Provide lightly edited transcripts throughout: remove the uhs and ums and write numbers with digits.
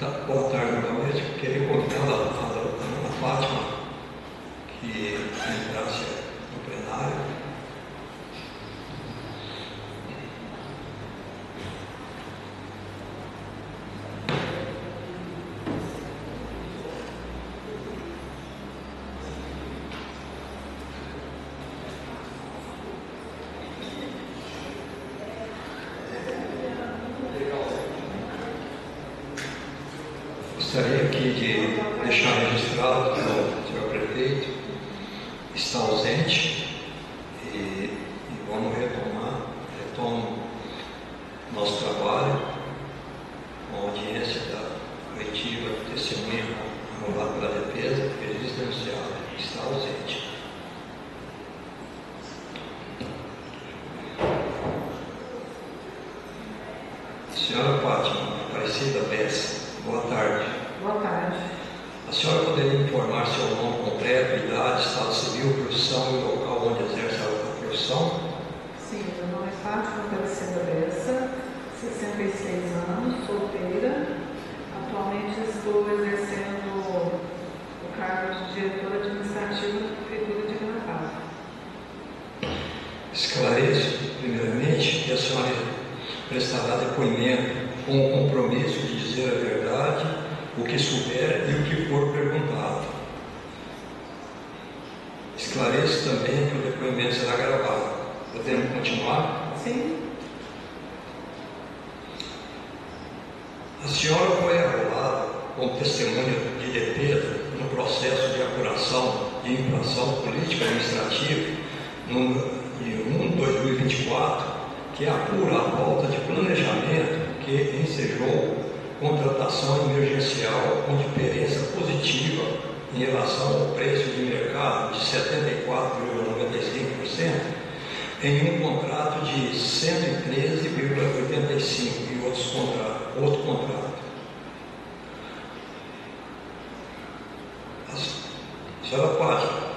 Boa tarde, novamente. Eu queria convidar a Ana Fátima que entrasse no plenário. Gostaria aqui de deixar registrado que o senhor prefeito está ausente e vamos retomo nosso trabalho com a audiência da coletiva testemunha arrolada pela defesa, que registro denunciado está ausente. Senhora Fátima Aparecida Bessa, boa tarde. Boa tarde. A senhora poderia informar seu nome completo, idade, estado civil, profissão e local onde exerce a profissão? Sim, meu nome é Fátima Aparecida Bessa, 66 anos, solteira. Atualmente estou exercendo o cargo de diretora administrativa da Prefeitura de Gravataí. Esclareço, primeiramente, que a senhora prestará depoimento com o compromisso de dizer a verdade, o que souber e o que for perguntado. Esclareço também que o depoimento será gravado. Podemos continuar? Sim. A senhora foi arrolada como testemunha de defesa no processo de apuração de infração política administrativa número 1/2024, que apura a falta de planejamento que ensejou contratação emergencial com diferença positiva em relação ao preço de mercado de 74,95% em um contrato de 113,85% e outro contrato.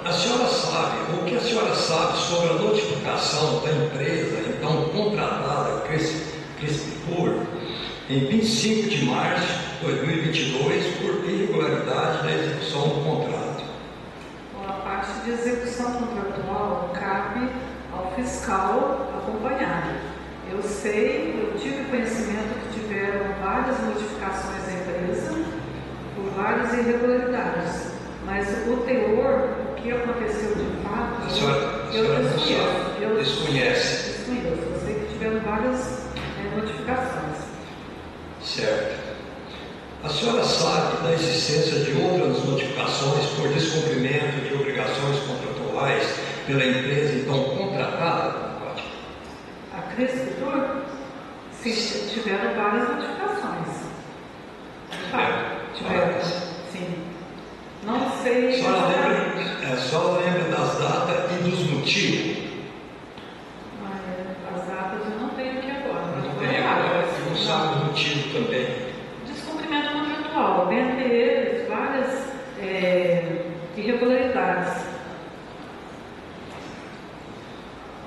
A senhora sabe, o que a senhora sabe sobre a notificação da empresa, então contratada Crispur, em 25 de março de 2022, por irregularidade da execução do contrato? Bom, a parte de execução contratual cabe ao fiscal acompanhar. Eu tive conhecimento que tiveram várias modificações da empresa por várias irregularidades, mas o teor, o que aconteceu de fato, A senhora desconhece. Eu sei que tiveram várias modificações. Certo. A senhora sabe da existência de outras notificações por descumprimento de obrigações contratuais pela empresa então contratada? A Crispur, sim, tiveram várias notificações. Tiveram, sim. Não sei. A senhora lembra das datas e dos motivos? As datas eu não tenho aqui agora. Não tem agora, e não sabe o motivo também. Descumprimento contratual, dentre eles várias irregularidades.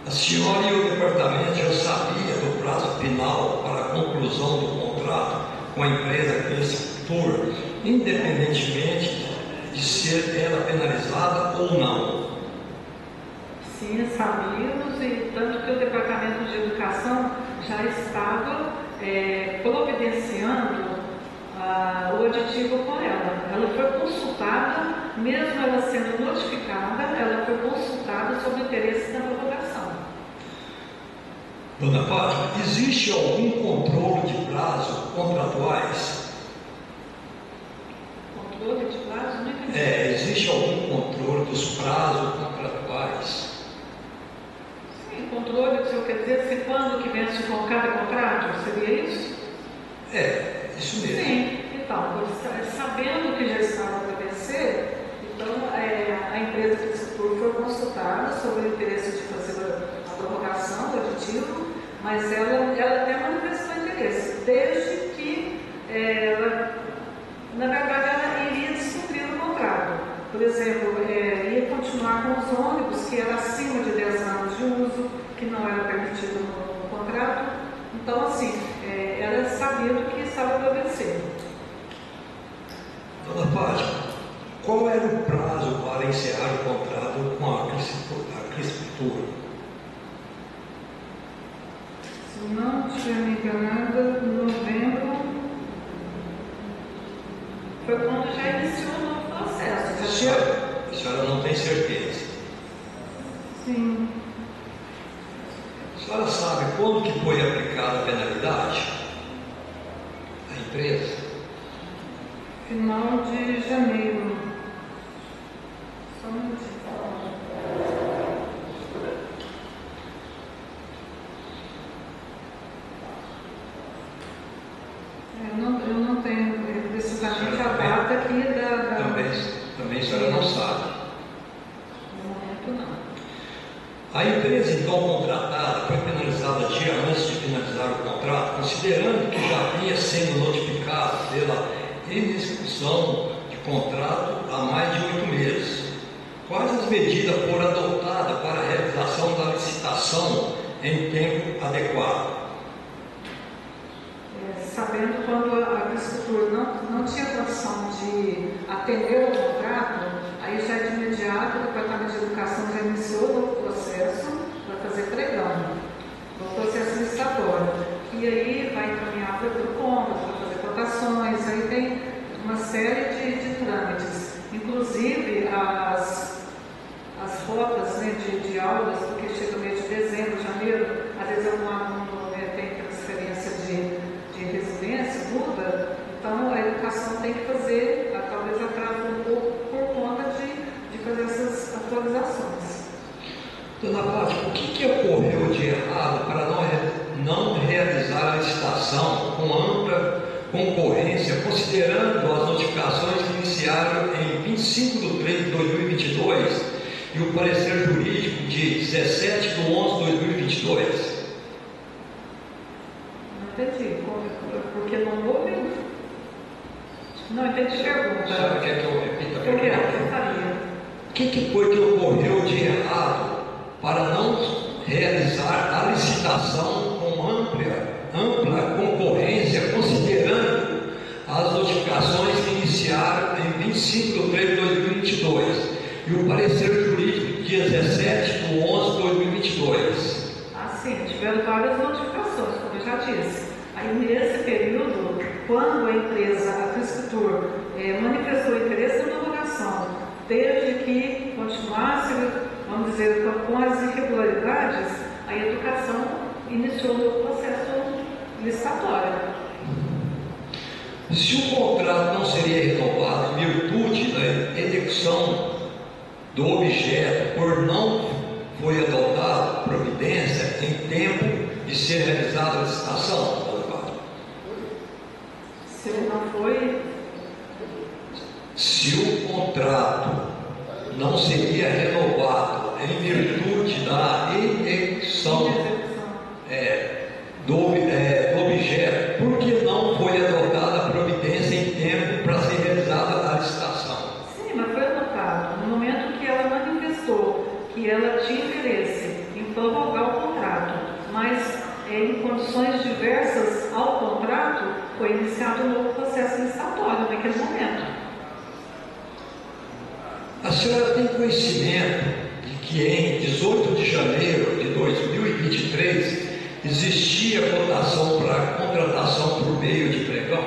A senhora e o departamento já sabia do prazo final para a conclusão do contrato com a empresa Crispur, independentemente de ser ela penalizada ou não? Sim, sabíamos, e tanto que o Departamento de Educação já estava providenciando o aditivo com ela. Ela foi consultada, mesmo ela sendo notificada, ela foi consultada sobre o interesse da prorrogação. Dona Fátima, existe algum controle de prazo contratuais? Controle de prazo? Não entendi. Existe algum controle dos prazos contratuais? Sim, controle, o senhor quer dizer se quando que vence com cada contrato? Seria isso? Isso mesmo. Sim, então, sabendo que já estava para vencer, então a empresa Crispur foi consultada sobre o interesse de fazer a prorrogação do aditivo, mas ela até manifestou interesse, desde que na verdade, ela iria descumprir o contrato. Por exemplo, ia continuar com os ônibus que eram acima de 10 anos de uso, que não era permitido no contrato. Então, assim, era sabido que estava para vencer. Dona Fátima, qual era o prazo para encerrar o contrato com a Criscicultura? Se não estiver me enganado, em novembro foi quando já iniciou o novo processo. A senhora não tem certeza? Sim. A senhora sabe quando que foi aplicada a penalidade à empresa? Final de janeiro. Só um minutinho. Eu não tenho precisamente a data aqui da... Também a senhora não sabe. No momento não. A empresa então contratada foi penalizada dia antes de finalizar o contrato, considerando que já vinha sendo notificado pela inexecução de contrato há mais de 8 meses. Quais as medidas foram adotadas para a realização da licitação em tempo adequado? Sabendo quando a agricultura não tinha condição de atender o contrato, aí já de imediato o Departamento de Educação já iniciou o novo processo para fazer pregão, o processo licitatório. E aí vai encaminhar para o compra, para fazer cotações, aí tem uma série de trâmites, inclusive as rotas, né, de aulas, porque chega o mês de dezembro, janeiro, às vezes algum aluno tem transferência de residência, muda, então a educação tem que fazer, talvez atrase um pouco por conta de fazer essas atualizações. Dona Fátima, o que ocorreu de errado para não realizar a licitação com ampla concorrência, considerando as notificações que iniciaram em 25 de 3 de 2022 e o parecer jurídico de 17 de 11 de 2022? Não entendi, porque não houve? Não entendi a pergunta. A senhora quer que eu repita a Por que pergunta? eu faria? O que foi que ocorreu de errado para não realizar a licitação com ampla concorrência, considerando as notificações que iniciaram em 25 de 3 de 2022 e o parecer jurídico de 17 de 11 de 2022? Sim, tiveram várias notificações, como eu já disse. Aí, nesse período, quando a empresa, a Criscicultura, manifestou interesse na homologação, teve que continuar, vamos dizer, com as irregularidades, a educação iniciou o processo licitatório. Se o contrato não seria renovado em virtude da execução do objeto por não foi adotada providência em tempo de ser realizada a licitação? Se ele não foi... Se o contrato não seria renovado em virtude da execução do objeto, porque não foi adotada a providência em tempo para ser realizada a licitação? Sim, mas foi adotado. No momento que ela manifestou que ela tinha interesse em prorrogar o contrato, mas em condições diversas ao contrato, foi iniciado um novo processo licitatório naquele momento. A senhora tem conhecimento de que em 18 de janeiro de 2023 existia votação para contratação por meio de pregão?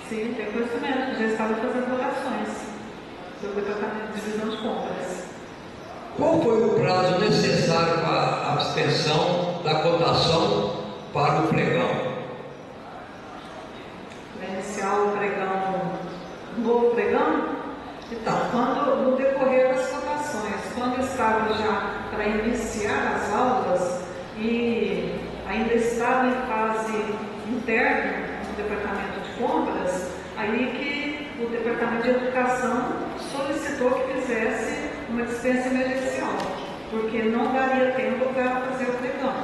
Sim, tem conhecimento, já estava fazendo votações pelo Departamento de Divisão de Compras. Qual foi o prazo necessário para a abstenção da cotação para o pregão? Para iniciar o pregão, o novo pregão? Então, quando, no decorrer das cotações, quando estava já para iniciar as aulas e ainda estava em fase interna no Departamento de Compras, aí que o Departamento de Educação solicitou que fizesse uma dispensa emergencial, porque não daria tempo para fazer o pregão.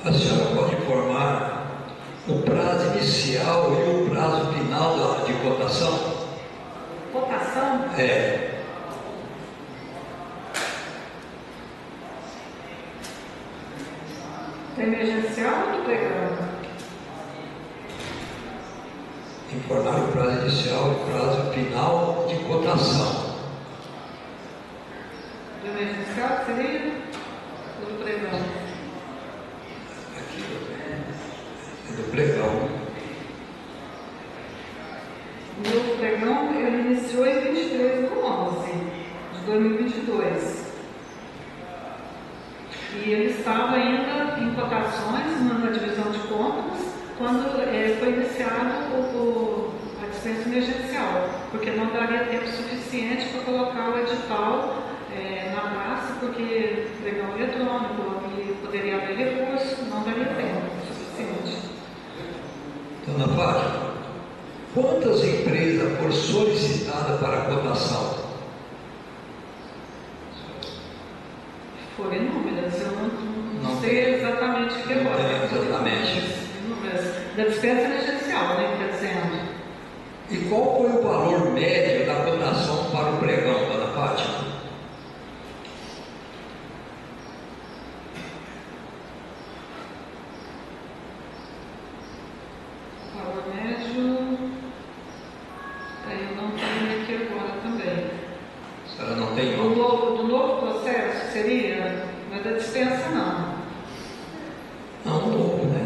A senhora pode informar o prazo inicial e o prazo final de cotação? Cotação? É. Emergencial ou do pregão? informar o prazo inicial e prazo final de cotação. Do emergencial seria? Ou do pregão? Aqui é do pregão. O novo pregão ele iniciou em 23/11 de 2022. E ele estava ainda em cotações na divisão de compras quando foi iniciado a dispensa emergencial, porque não daria tempo suficiente para colocar o edital na praça, porque pregão eletrônico e poderia haver recurso, não daria tempo suficiente. Dona Fátima, quantas empresas foram solicitadas para a cotação? Foram inúmeras, eu não sei exatamente o que agora. Exatamente. Inúmeras. Da dispensa emergencial, né, que está dizendo. E qual foi o valor médio da cotação para o pregão, Dona Fátima? O valor médio, eu não tenho aqui agora também. A senhora não tem Do novo processo seria? Não é da dispensa, não. Não, novo, né?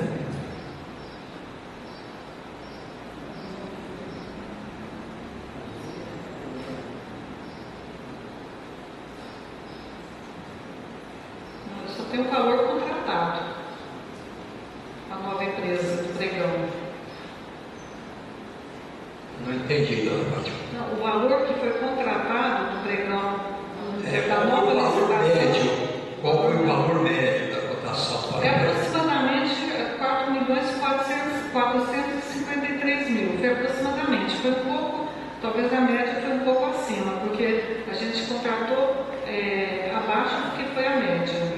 Eu só tenho o valor contratado. A nova empresa do pregão. Não entendi, Dona Fátima. Não, o valor que foi contratado do pregão da Qual nova foi o valor licitação. médio? Qual foi o valor médio da cotação para o pregão? Aproximadamente 4.453.000. Foi aproximadamente. Foi um pouco, talvez a média foi um pouco acima, porque a gente contratou abaixo do que foi a média.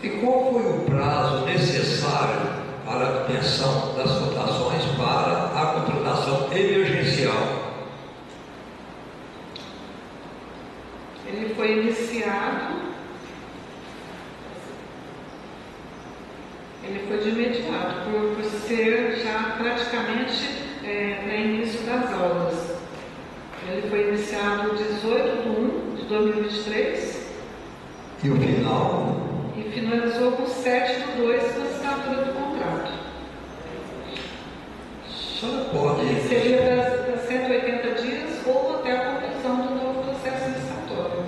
E qual foi o prazo necessário para a obtenção das cotações para a contratação emergencial? Ele foi iniciado, ele foi de imediato, por ser já praticamente no início das aulas. Ele foi iniciado 18/1 de 2023 E o final? e finalizou com 7/2 na assinatura do contrato. A senhora pode... Seria das 180 dias ou até a conclusão do novo processo licitatório.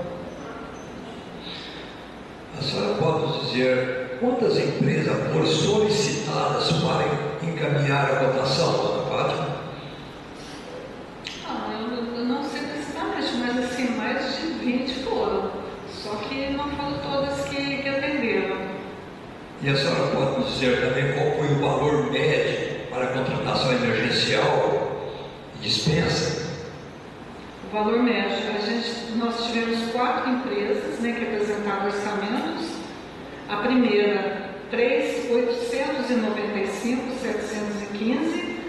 A senhora pode nos dizer quantas empresas foram solicitadas para encaminhar a cotação, Dona Fátima? Eu não sei precisamente, mas assim, mais de 20 foram. Só que não foram todas que atenderam. E a senhora pode nos dizer também qual foi o valor médio para a contratação emergencial e dispensa? O valor médio, nós tivemos 4 empresas, né, que apresentaram orçamentos. A primeira, 3.895.715,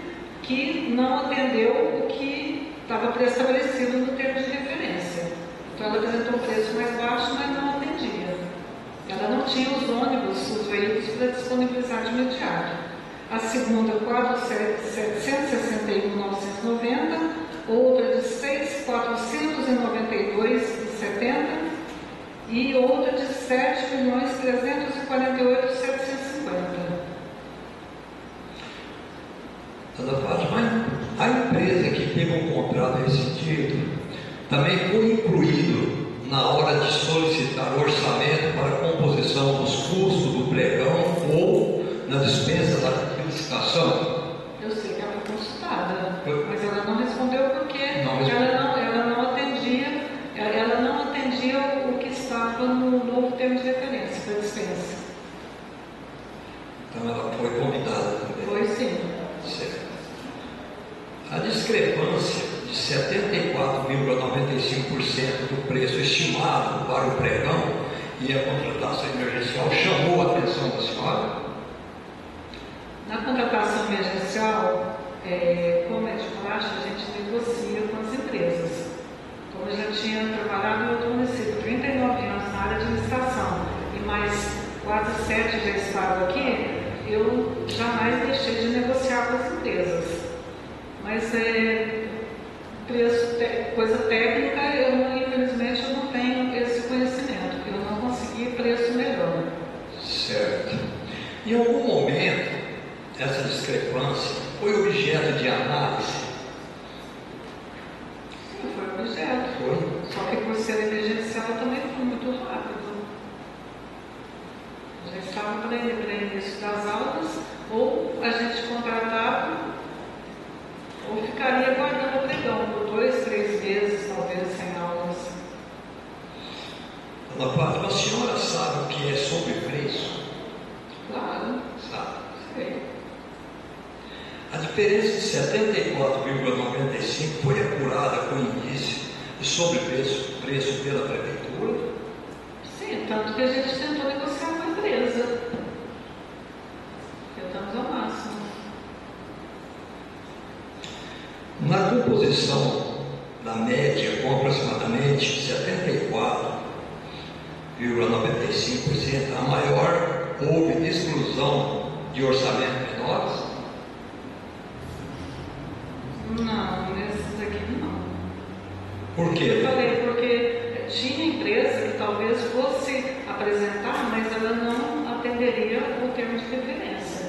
que não atendeu o que estava pré-estabelecido no termo de referência. Então ela apresentou um preço mais baixo, mas não atendia. Ela não tinha os ônibus, os veículos para disponibilizar de imediato. A segunda, 4.761.990, outra de 6.492.070 e outra de 7.348.750. Dona Fátima, a empresa que teve um contrato rescindido também foi incluído na hora de solicitar o orçamento para a composição dos custos do pregão ou na dispensa da licitação? Eu sei que ela foi consultada, mas ela não respondeu porque ela não atendia o que estava no novo termo de referência para dispensa. Então ela foi convidada também. Foi sim. Certo. A discrepância de 74,95% do preço estimado para o pregão e a contratação emergencial chamou a atenção da senhora? Na contratação emergencial, como é de praxe, a gente negocia com as empresas. Como eu já tinha trabalhado em outro município, 39 anos na área de administração, e mais quase 7 já estava aqui, eu jamais deixei de negociar com as empresas. Mas coisa técnica, infelizmente eu não tenho esse conhecimento, eu não consegui preço melhor. Certo. Em algum momento, essa discrepância foi objeto de análise? Sim, foi objeto. Foi. Só que por ser emergencial também foi muito rápido. Já estava para início das aulas, ou a gente contratava, ou ficaria guardando o pregão por 2, 3 meses, talvez, sem aulas. Dona Fátima, a senhora sabe o que é sobrepreço? Claro. Sabe? Sei. A diferença de 74,95 foi apurada com indício de sobrepreço pela prefeitura? Sim, tanto que a gente tentou negociar com a empresa. Tentamos ao máximo. Na composição da média, com aproximadamente 74,95%, a maior houve exclusão de orçamentos menores? Não, nesses aqui não. Por Eu quê? falei, porque tinha empresa que talvez fosse apresentar, mas ela não atenderia o termo de preferência,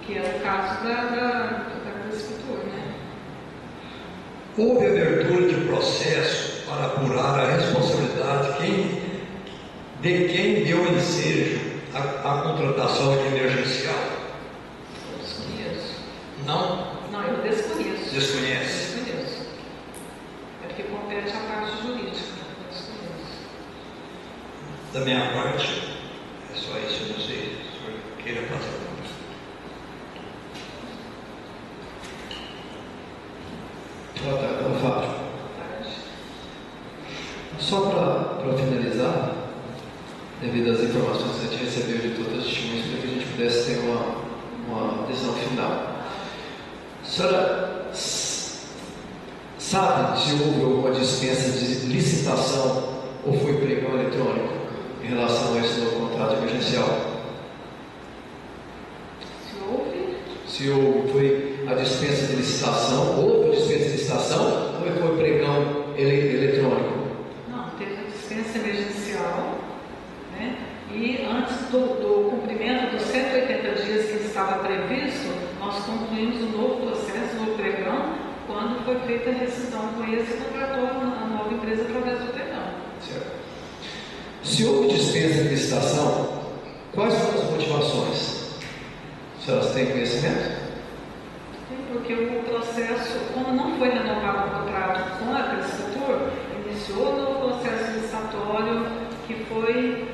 que é o caso da escritura, né? Houve abertura de processo para apurar a responsabilidade de quem deu ensejo à contratação emergencial? Eu desconheço. Não? Não, eu desconheço. Desconhece? Desconheço. É porque compete à parte jurídica. Eu desconheço. Da minha parte, é só isso, eu não sei se o senhor queira passar. Boa tarde, Dona Fátima. Tarde. Só para finalizar, devido às informações que a gente recebeu de todas as testemunhas, para que a gente pudesse ter uma decisão final. A senhora sabe se houve alguma dispensa de licitação ou foi pregão eletrônico em relação a esse novo contrato emergencial? Se houve, foi a dispensa de licitação, houve dispensa de licitação ou foi pregão eletrônico? Não, teve a dispensa emergencial, né? E antes do cumprimento dos 180 dias que estava previsto, nós concluímos o novo processo, o novo pregão, quando foi feita a rescisão com eles e contratou a nova empresa através do pregão. Certo. Se houve dispensa de licitação, quais foram as motivações? A senhora tem conhecimento? Sim, porque o processo, como não foi renovado o contrato com a Crescitur, iniciou um novo processo licitatório que foi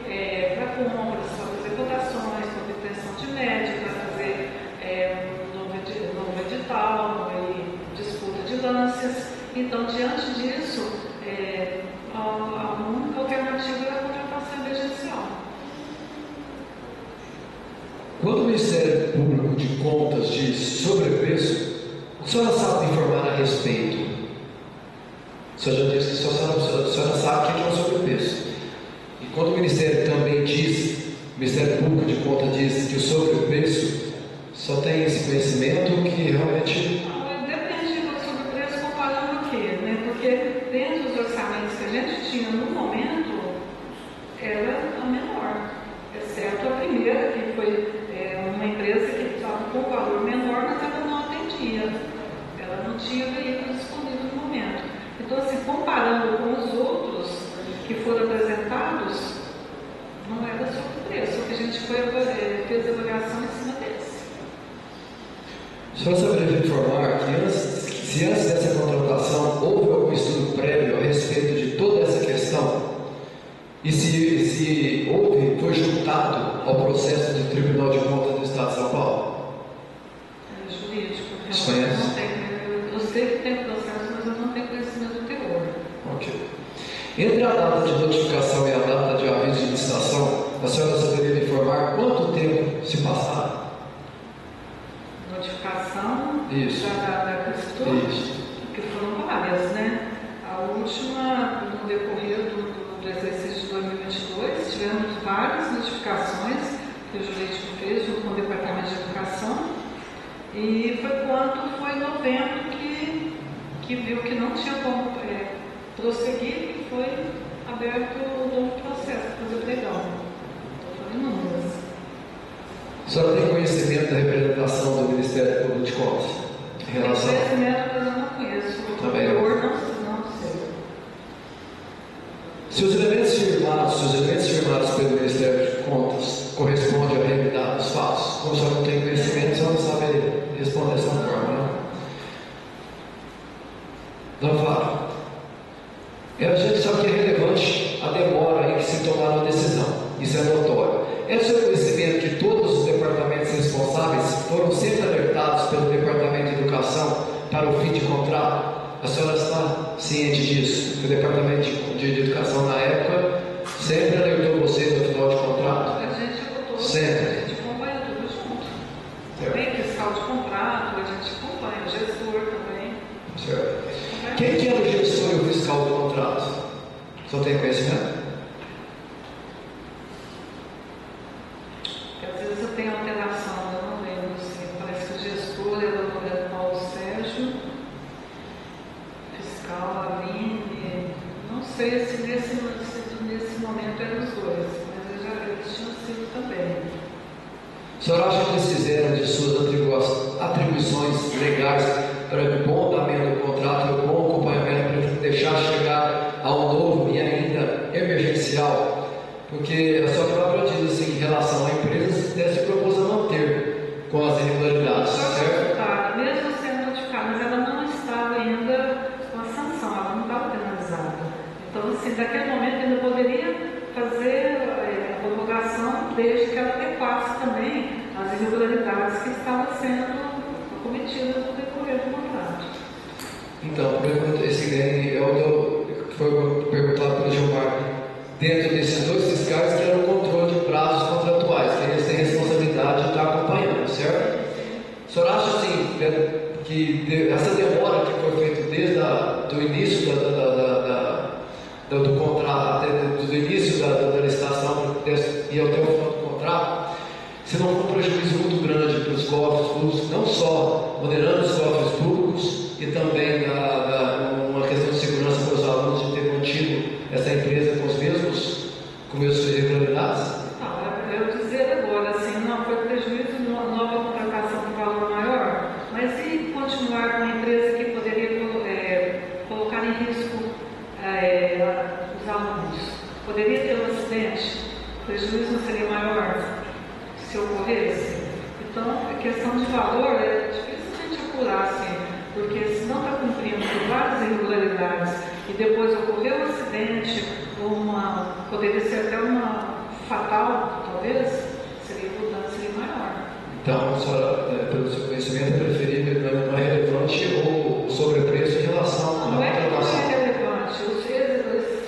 para compras, para fazer votações, para obtenção de médico, para fazer novo edital e disputa de lances. Então, diante disso, a única alternativa era a contratação emergencial. Quando o Ministério Público de Contas diz sobrepreço, o que a senhora sabe informar a respeito? A senhora já disse que a senhora sabe que é um sobrepreço. E quando o Ministério também diz, o Ministério Público de Contas diz que o sobrepreço só tem esse conhecimento que realmente... Depende do sobrepreço comparando o quê? Né? Porque dentro dos orçamentos que a gente tinha no momento, era a menor, exceto a primeira, que foi uma empresa que estava com valor menor, mas ela não atendia. Ela não tinha veículo disponível no momento. Então, assim, comparando com os outros que foram apresentados, não era sobrepreço, porque a gente fez a avaliação em cima desse. A senhora saberia informar que se antes dessa contratação houve algum estudo prévio a respeito de toda essa questão? E se houve, foi juntado ao processo do Tribunal de Contas do Estado de São Paulo? É jurídico. Desconhece? Não tenho. Eu sei que tem processo, mas eu não tenho conhecimento do teor. Ok. Entre a data de notificação e a data de aviso de licitação, a senhora saberia me informar quanto tempo se passaram? Notificação Isso. da Crescitur? Isso. Que foram várias, né? A última, no decorrer do exercício de 2022, tivemos várias notificações, que o jurídico fez junto com o Departamento de Educação, e foi quando foi em novembro que viu que não tinha como prosseguir e foi aberto o novo processo para fazer o pregão. Foi em números. A senhora tem conhecimento da representação do Ministério Público de Contas em relação? Conhecimento eu não conheço. Também não. Não sei. Se os elementos firmados pelo Ministério de Contas correspondem à realidade dos fatos, como a senhora não tem conhecimento, a senhora não sabe responder dessa forma, né? Não fala. A gente sabe que é relevante a demora em que se tomar uma decisão. Isso é notório. É do seu conhecimento que todos os departamentos responsáveis foram sempre alertados pelo Departamento de Educação para o fim de contrato? A senhora está ciente disso? Que o Departamento de Educação, na época, sempre alertou vocês no final de contrato? A gente votou. Sempre. A gente acompanha tudo junto. Certo. Também fiscal de contrato, a gente acompanha. O gestor também. Certo. Quem que era o gestor e o fiscal do contrato? Só tem conhecimento? Porque às vezes eu tenho alteração, eu não lembro assim. Parece que o gestor era o Paulo Sérgio, fiscal Aline, não sei se nesse momento eram os dois, mas eles tinham sido também. A senhora acha que eles fizeram de suas atribuições legais para o bom andamento do contrato e o bom acompanhamento para deixar chegar ao novo e ainda emergencial? Porque a sua própria diz assim, em relação à empresa, se propôs a manter com as irregularidades, certo? Mesmo sendo notificada, mas ela não estava ainda com a sanção, ela não estava penalizada. Então, assim, naquele momento ainda poderia fazer a prorrogação desde que ela adequasse também as irregularidades que estavam sendo cometidas no decorrer do contrato. Então, esse é o que foi perguntado pelo Gilmar. Dentro desses dois fiscais que era o controle de prazos contratuais, que eles têm responsabilidade de estar acompanhando, certo? O senhor acha assim, que essa demora que foi feita desde o início do contrato, do início da licitação e até o final do contrato, se não for um prejuízo muito grande para os cofres públicos, não só moderando os cofres públicos e também uma questão de segurança para os alunos de ter mantido essa empresa com as mesmas irregularidades? Não, eu dizer agora, assim, não foi prejuízo, nova contratação de valor maior, mas e continuar com uma empresa que poderia colocar em risco os alunos? Poderia ter um acidente? O prejuízo não seria maior se ocorresse? Então, a questão de valor é difícil a gente apurar, assim, porque se não está cumprindo com várias irregularidades e depois ocorreu um acidente, poderia ser até uma fatal, talvez, o dano seria maior. Então, a senhora, pelo seu conhecimento, é preferível, não é relevante o sobrepreço em relação à contratação? Não é relevante. O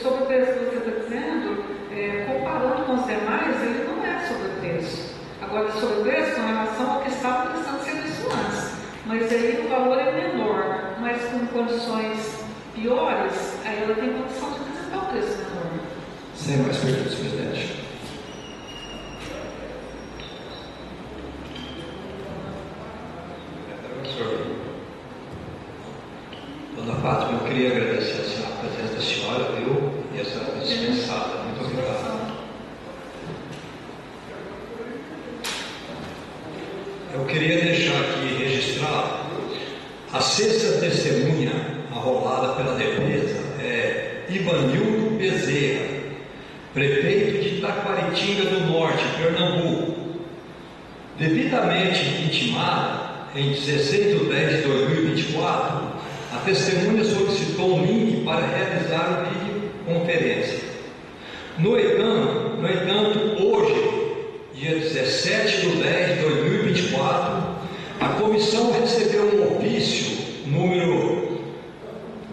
sobrepreço que você está dizendo, comparando com os demais, ele não é sobrepreço. Agora, sobrepreço com relação ao que estava prestando serviço antes. Mas aí o valor é menor, mas com condições piores, aí ela tem condição de apresentar o preço menor. Sem mais perguntas, presidente. Dona Fátima, eu queria agradecer a senhora, a presença da senhora, viu? E a senhora dispensada. Muito obrigado. Eu queria deixar aqui registrado a sexta testemunha arrolada pela defesa é Ivanildo Bezerra, prefeito de Taquaritinga do Norte, Pernambuco. Devidamente intimada, em 16 de 10 de 2024, a testemunha solicitou um link para realizar a videoconferência. No entanto, hoje, dia 17 de 10 de 2024, a comissão recebeu um ofício número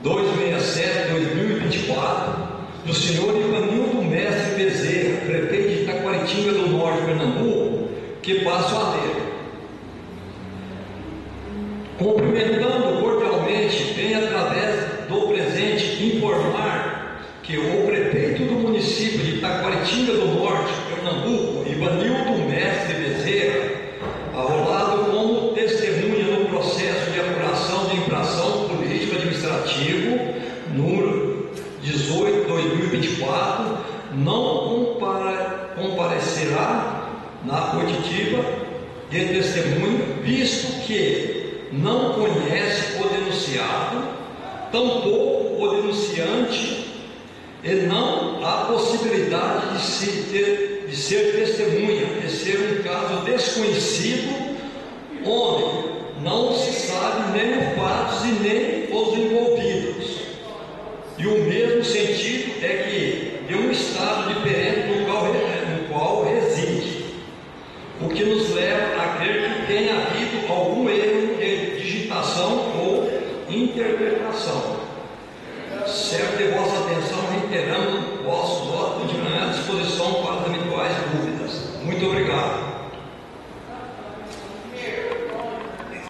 267/2024 do senhor Ivanildo Mestre Bezerra, prefeito de Taquaritinga do Norte, Pernambuco, que passo a ler. Cumprimentando cordialmente, vem através do presente informar que o prefeito do município de Taquaritinga do Norte, Pernambuco, Ivanildo Mestre comparecerá na auditiva de testemunho, visto que não conhece o denunciado, tampouco o denunciante, e não há possibilidade de ser testemunha, de ser um caso desconhecido, onde não se sabe nem os fatos e nem os envolvidos. E o mesmo sentido é que de um estado diferente no qual reside, o que nos leva a crer que tenha havido algum erro de digitação ou interpretação. Certo de vossa atenção, reiterando vosso voto, continuará à disposição para as eventuais dúvidas. Muito obrigado.